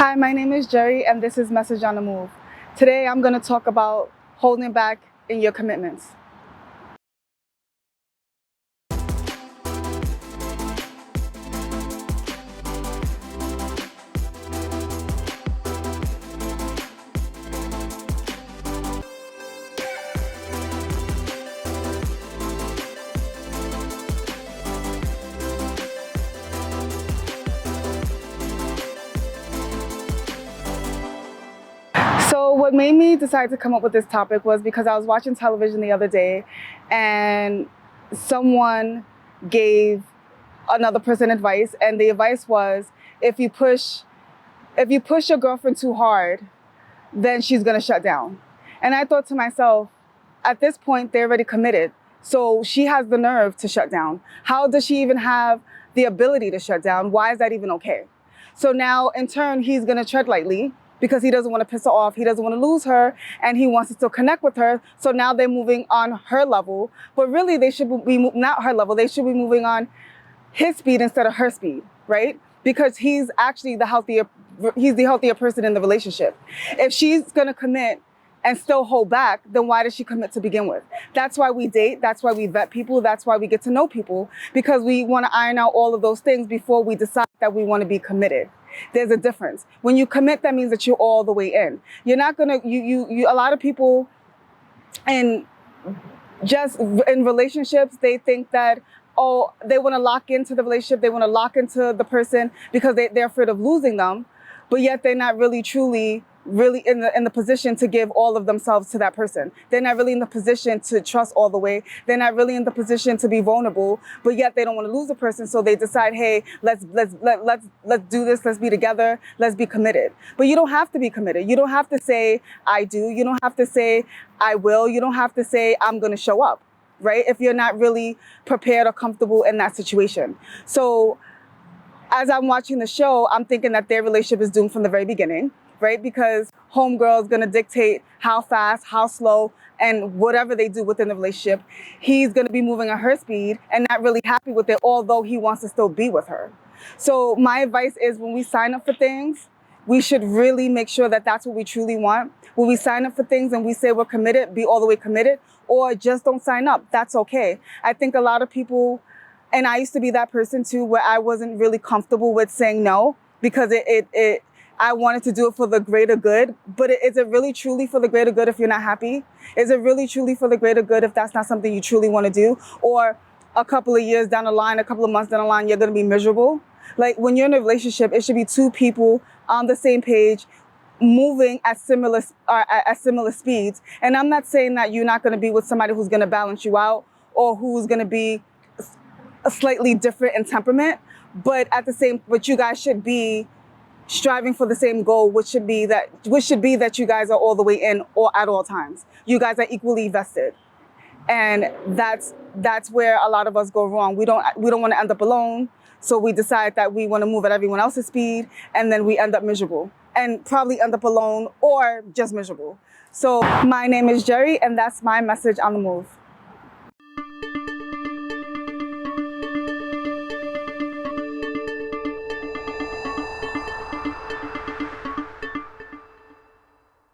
Hi, my name is Jerri, and this is Message on the Move. Today, I'm going to talk about holding back in your commitments. So what made me decide to come up with this topic was because I was watching television the other day and someone gave another person advice, and the advice was if you push your girlfriend too hard, then she's going to shut down. And I thought to myself, at this point they're already committed. So she has the nerve to shut down. How does she even have the ability to shut down? Why is that even okay? So now in turn he's going to tread lightly, because he doesn't want to piss her off, he doesn't want to lose her, and he wants to still connect with her. So now they're moving on her level, but really they should be not her level, they should be moving on his speed instead of her speed, right? Because he's actually the healthier person in the relationship. If she's going to commit and still hold back, then why does she commit to begin with? That's why we date, that's why we vet people, that's why we get to know people, because we want to iron out all of those things before we decide that we want to be committed. There's a difference. When you commit, that means that you're all the way in. You're not gonna, a lot of people in relationships, they think that, they want to lock into the relationship, they want to lock into the person because they're afraid of losing them, but yet they're not really truly in the position to give all of themselves to that person. They're not really in the position to trust all the way. They're not really in the position to be vulnerable, but yet they don't want to lose the person. So they decide, hey, let's do this. Let's be together. Let's be committed. But you don't have to be committed. You don't have to say, I do. You don't have to say, I will. You don't have to say, I'm going to show up, right? If you're not really prepared or comfortable in that situation. So as I'm watching the show, I'm thinking that their relationship is doomed from the very beginning, right? Because homegirl is going to dictate how fast, how slow, and whatever they do within the relationship. He's going to be moving at her speed and not really happy with it, although he wants to still be with her. So my advice is, when we sign up for things, we should really make sure that that's what we truly want. When we sign up for things and we say we're committed, be all the way committed, or just don't sign up. That's okay. I think a lot of people, and I used to be that person too, where I wasn't really comfortable with saying no, because I wanted to do it for the greater good. But is it really truly for the greater good if you're not happy? Is it really truly for the greater good if that's not something you truly want to do? Or a couple of years down the line, a couple of months down the line, you're going to be miserable? Like, when you're in a relationship, it should be two people on the same page, moving at similar speeds. And I'm not saying that you're not going to be with somebody who's going to balance you out, or who's going to be slightly different in temperament, but you guys should be striving for the same goal, which should be that you guys are all the way in, or at all times. You guys are equally vested. And that's where a lot of us go wrong. We don't want to end up alone. So we decide that we want to move at everyone else's speed, and then we end up miserable, and probably end up alone or just miserable. So my name is Jerri, and that's my message on the move.